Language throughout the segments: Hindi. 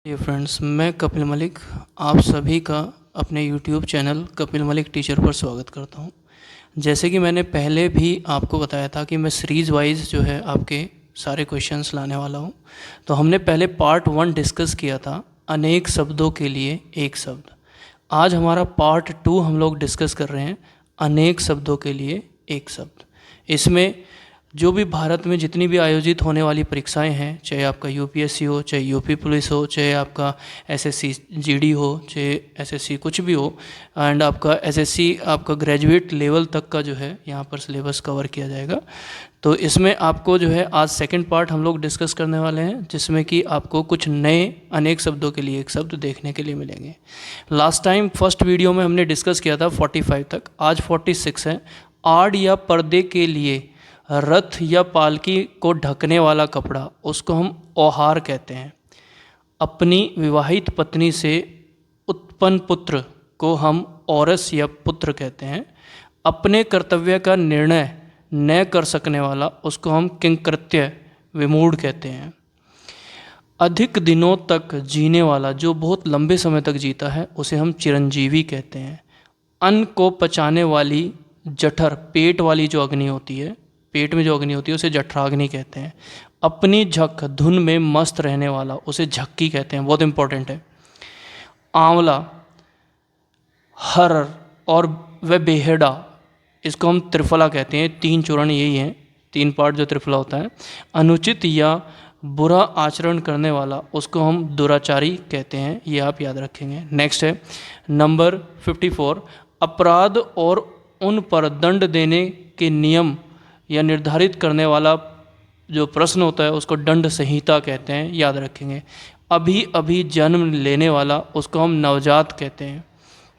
ये फ्रेंड्स, मैं कपिल मलिक आप सभी का अपने YouTube channel Kapil Malik teacher पर स्वागत करता हूँ। जैसे कि मैंने पहले भी आपको बताया था कि मैं सीरीज़ वाइज जो है आपके सारे क्वेश्चंस लाने वाला हूँ। तो हमने पहले पार्ट 1 डिस्कस किया था, अनेक शब्दों के लिए एक शब्द। आज हमारा पार्ट 2 हम लोग डिस्कस कर रहे हैं, अनेक शब्दों के लिए एक शब्द। इसमें जो भी भारत में जितनी भी आयोजित होने वाली परीक्षाएं हैं, चाहे आपका यूपीएससी हो, चाहे यूपी पुलिस हो, चाहे आपका एसएससी जीडी हो, चाहे एसएससी कुछ भी हो, एंड आपका एसएससी आपका ग्रेजुएट लेवल तक का जो है यहाँ पर सिलेबस कवर किया जाएगा। तो इसमें आपको जो है आज सेकंड पार्ट हम लोग डिस्कस करने वाले हैं, जिसमें कि आपको कुछ नए अनेक शब्दों के लिए एक शब्द देखने के लिए मिलेंगे। लास्ट टाइम फर्स्ट वीडियो में हमने डिस्कस किया था 45 तक, आज 46 है। आड़ या पर्दे के लिए रथ या पालकी को ढकने वाला कपड़ा, उसको हम औहार कहते हैं। अपनी विवाहित पत्नी से उत्पन्न पुत्र को हम औरस या पुत्र कहते हैं। अपने कर्तव्य का निर्णय न कर सकने वाला, उसको हम किंकृत्य विमूढ़ कहते हैं। अधिक दिनों तक जीने वाला, जो बहुत लंबे समय तक जीता है, उसे हम चिरंजीवी कहते हैं। अन्न को पचाने वाली जठर, पेट वाली जो अग्नि होती है, पेट में जो अग्नि होती है उसे जठराग्नि कहते हैं। अपनी झक धुन में मस्त रहने वाला, उसे झक्की कहते हैं, बहुत इंपॉर्टेंट है। आंवला, हर और वह बेहड़ा, इसको हम त्रिफला कहते हैं। 3 चूर्ण यही हैं, 3 पार्ट जो त्रिफला होता है। अनुचित या बुरा आचरण करने वाला, उसको हम दुराचारी कहते हैं, ये आप याद रखेंगे। नेक्स्ट है नंबर 54, अपराध और उन पर दंड देने के नियम या निर्धारित करने वाला जो प्रश्न होता है उसको दंड संहिता कहते हैं, याद रखेंगे। अभी अभी जन्म लेने वाला, उसको हम नवजात कहते हैं।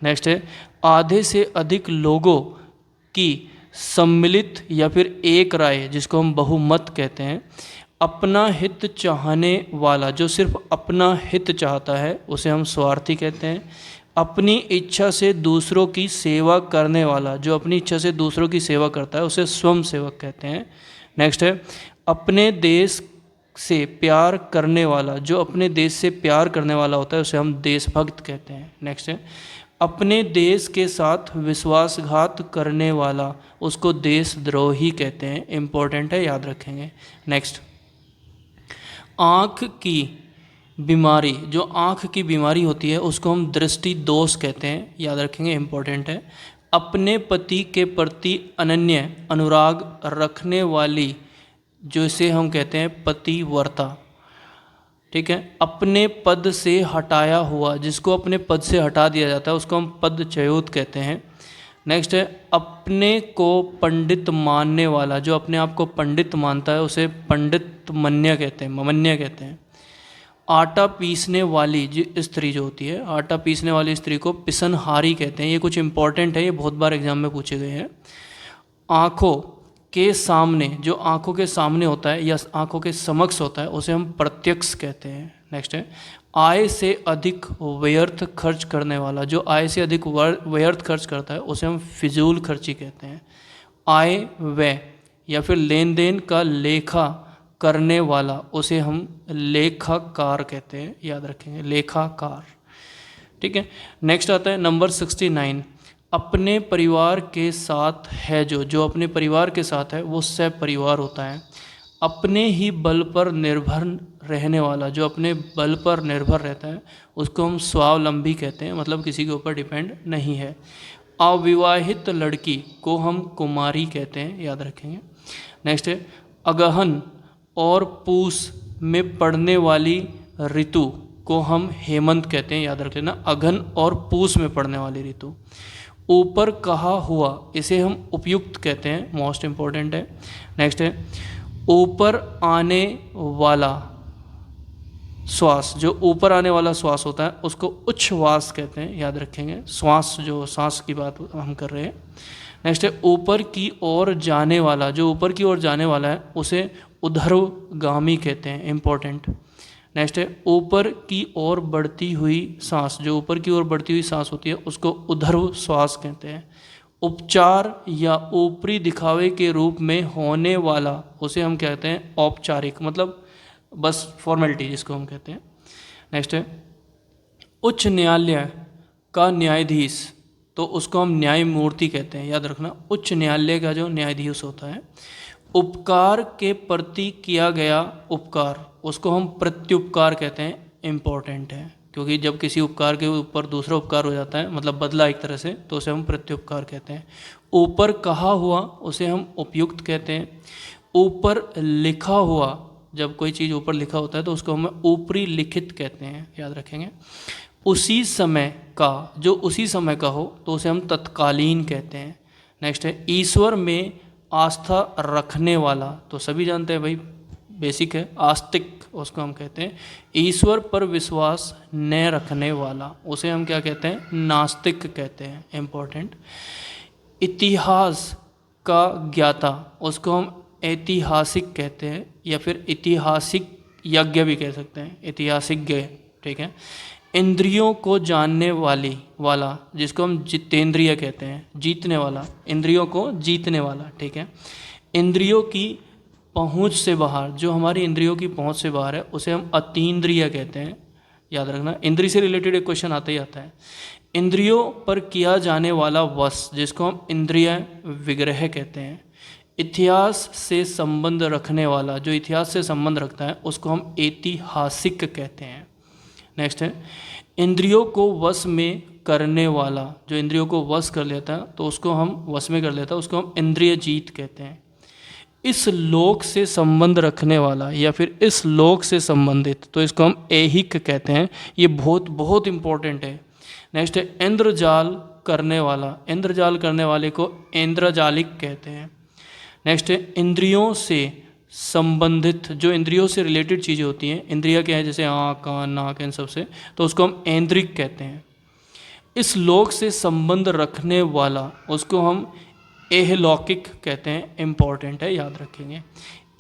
नेक्स्ट है आधे से अधिक लोगों की सम्मिलित या फिर एक राय, जिसको हम बहुमत कहते हैं। अपना हित चाहने वाला, जो सिर्फ अपना हित चाहता है, उसे हम स्वार्थी कहते हैं। अपनी इच्छा से दूसरों की सेवा करने वाला, जो अपनी इच्छा से दूसरों की सेवा करता है, उसे स्वयं सेवक कहते हैं। नेक्स्ट है अपने देश से प्यार करने वाला, जो अपने देश से प्यार करने वाला होता है, उसे हम देशभक्त कहते हैं। नेक्स्ट है अपने देश के साथ विश्वासघात करने वाला, उसको देशद्रोही कहते हैं, इम्पोर्टेंट है, याद रखेंगे। नेक्स्ट आँख की बीमारी, जो आँख की बीमारी होती है उसको हम दृष्टि दोष कहते हैं, याद रखेंगे, इम्पोर्टेंट है। अपने पति के प्रति अनन्य अनुराग रखने वाली, जो इसे हम कहते हैं पतिव्रता, ठीक है। अपने पद से हटाया हुआ, जिसको अपने पद से हटा दिया जाता है, उसको हम पदच्युत कहते हैं। नेक्स्ट है अपने को पंडित मानने वाला, जो अपने आप को पंडित मानता है, उसे पंडित मन्य कहते हैं, ममन्य कहते हैं। आटा पीसने वाली स्त्री जो होती है, आटा पीसने वाली स्त्री को पिसनहारी कहते हैं। ये कुछ इंपॉर्टेंट है, ये बहुत बार एग्जाम में पूछे गए हैं। आँखों के सामने, जो आँखों के सामने होता है या आँखों के समक्ष होता है, उसे हम प्रत्यक्ष कहते हैं। नेक्स्ट है आय से अधिक व्यर्थ खर्च करने वाला, जो आय से अधिक व्यर्थ खर्च करता है, उसे हम फिजूल खर्ची कहते हैं। आय व्यय या फिर लेन देन का लेखा करने वाला, उसे हम लेखाकार कहते हैं, याद रखेंगे, लेखाकार, ठीक है। नेक्स्ट आता है नंबर 69, अपने परिवार के साथ है, जो अपने परिवार के साथ है वो सपरिवार होता है। अपने ही बल पर निर्भर रहने वाला, जो अपने बल पर निर्भर रहता है, उसको हम स्वावलंबी कहते हैं, मतलब किसी के ऊपर डिपेंड नहीं है। अविवाहित लड़की को हम कुमारी कहते हैं, याद रखेंगे। नेक्स्ट है अगहन और पूस में पड़ने वाली ऋतु को हम हेमंत कहते हैं, याद रख लेना, अगहन और पूस में पड़ने वाली ऋतु। ऊपर कहा हुआ, इसे हम उपयुक्त कहते हैं, मोस्ट इम्पोर्टेंट है। नेक्स्ट है ऊपर आने वाला श्वास, जो ऊपर आने वाला श्वास होता है, उसको उच्छ्वास कहते हैं, याद रखेंगे, श्वास, जो सांस की बात हम कर रहे हैं। नेक्स्ट है ऊपर की ओर जाने वाला, जो ऊपर की ओर जाने वाला है, उसे ऊर्ध्वगामी कहते हैं, इम्पोर्टेंट। नेक्स्ट है ऊपर की ओर बढ़ती हुई सांस, जो ऊपर की ओर बढ़ती हुई सांस होती है, उसको ऊर्ध्व श्वास कहते हैं। उपचार या ऊपरी दिखावे के रूप में होने वाला, उसे हम कहते हैं औपचारिक, मतलब बस फॉर्मेलिटी जिसको हम कहते हैं। नेक्स्ट है उच्च न्यायालय का न्यायाधीश, तो उसको हम न्यायमूर्ति कहते हैं, याद रखना। उच्च न्यायालय का जो न्यायाधीश होता है, उपकार के प्रति किया गया उपकार, उसको हम प्रत्युपकार कहते हैं। इम्पोर्टेंट है, क्योंकि जब किसी उपकार के ऊपर दूसरा उपकार हो जाता है, मतलब बदला एक तरह से, तो उसे हम प्रत्युपकार कहते हैं। ऊपर कहा हुआ उसे हम उपयुक्त कहते हैं। ऊपर लिखा हुआ, जब कोई चीज़ ऊपर लिखा होता है तो उसको हम ऊपरी लिखित कहते हैं, याद रखेंगे। उसी समय का, जो उसी समय का हो तो उसे हम तत्कालीन कहते हैं। नेक्स्ट है ईश्वर में आस्था रखने वाला, तो सभी जानते हैं भाई, बेसिक है, आस्तिक उसको हम कहते हैं। ईश्वर पर विश्वास न रखने वाला, उसे हम क्या कहते हैं, नास्तिक कहते हैं। इम्पोर्टेंट। इतिहास का ज्ञाता, उसको हम ऐतिहासिक कहते हैं, या फिर ऐतिहासिक यज्ञ भी कह सकते हैं, ऐतिहासिक, ठीक है। इंद्रियों को जानने वाला, जिसको हम जितेंद्रिय कहते हैं, जीतने वाला, इंद्रियों को जीतने वाला, ठीक है। इंद्रियों की पहुंच से बाहर, जो हमारी इंद्रियों की पहुंच से बाहर है, उसे हम अतीन्द्रिय कहते हैं, याद रखना। इंद्रिय से रिलेटेड एक क्वेश्चन आता ही आता है। इंद्रियों पर किया जाने वाला वश, जिसको हम इंद्रिय विग्रह कहते हैं। इतिहास से संबंध रखने वाला, जो इतिहास से संबंध रखता है, उसको हम ऐतिहासिक कहते हैं। नेक्स्ट है इंद्रियों को वश में करने वाला, जो इंद्रियों को वश कर लेता है तो उसको हम वश में कर लेता है, उसको हम इंद्रिय जीत कहते हैं। इस लोक से संबंध रखने वाला, या फिर इस लोक से संबंधित, तो इसको हम ऐहिक कहते हैं। ये बहुत बहुत इंपॉर्टेंट है। नेक्स्ट है इंद्रजाल करने वाला, इंद्रजाल करने वाले को इंद्रजालिक कहते हैं। नेक्स्ट है इंद्रियों से संबंधित, जो इंद्रियों से रिलेटेड चीज़ें होती हैं, इंद्रिया क्या है, जैसे आँख, कान, नाक, इन सब से, तो उसको हम ऐन्द्रिक कहते हैं। इस लोक से संबंध रखने वाला, उसको हम एहलौकिक कहते हैं। इम्पॉर्टेंट है, याद रखेंगे।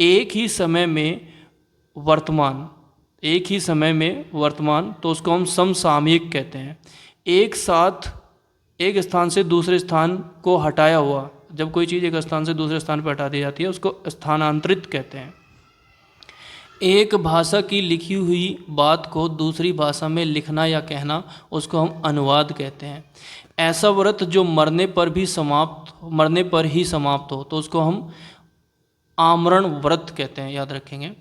एक ही समय में वर्तमान, एक ही समय में वर्तमान, तो उसको हम समसामयिक कहते हैं। एक साथ एक स्थान से दूसरे स्थान को हटाया हुआ, जब कोई चीज़ एक स्थान से दूसरे स्थान पर हटा दी जाती है, उसको स्थानांतरित कहते हैं। एक भाषा की लिखी हुई बात को दूसरी भाषा में लिखना या कहना, उसको हम अनुवाद कहते हैं। ऐसा व्रत जो मरने पर ही समाप्त हो, तो उसको हम आमरण व्रत कहते हैं, याद रखेंगे।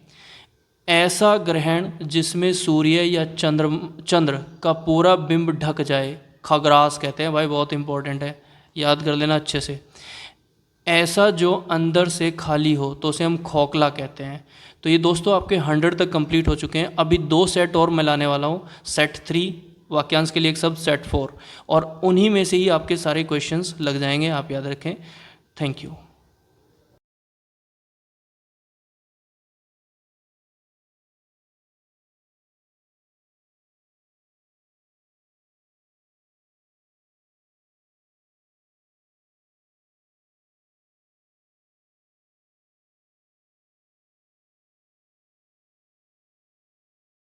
ऐसा ग्रहण जिसमें सूर्य या चंद्र का पूरा बिंब ढक जाए, खग्रास कहते हैं। भाई बहुत इंपॉर्टेंट है, याद कर लेना अच्छे से। ऐसा जो अंदर से खाली हो, तो उसे हम खोखला कहते हैं। तो ये दोस्तों आपके 100 तक कंप्लीट हो चुके हैं। अभी 2 सेट और मैं लाने वाला हूँ, सेट 3 वाक्यांश के लिए, एक सब सेट 4, और उन्हीं में से ही आपके सारे क्वेश्चंस लग जाएंगे, आप याद रखें। Thank you.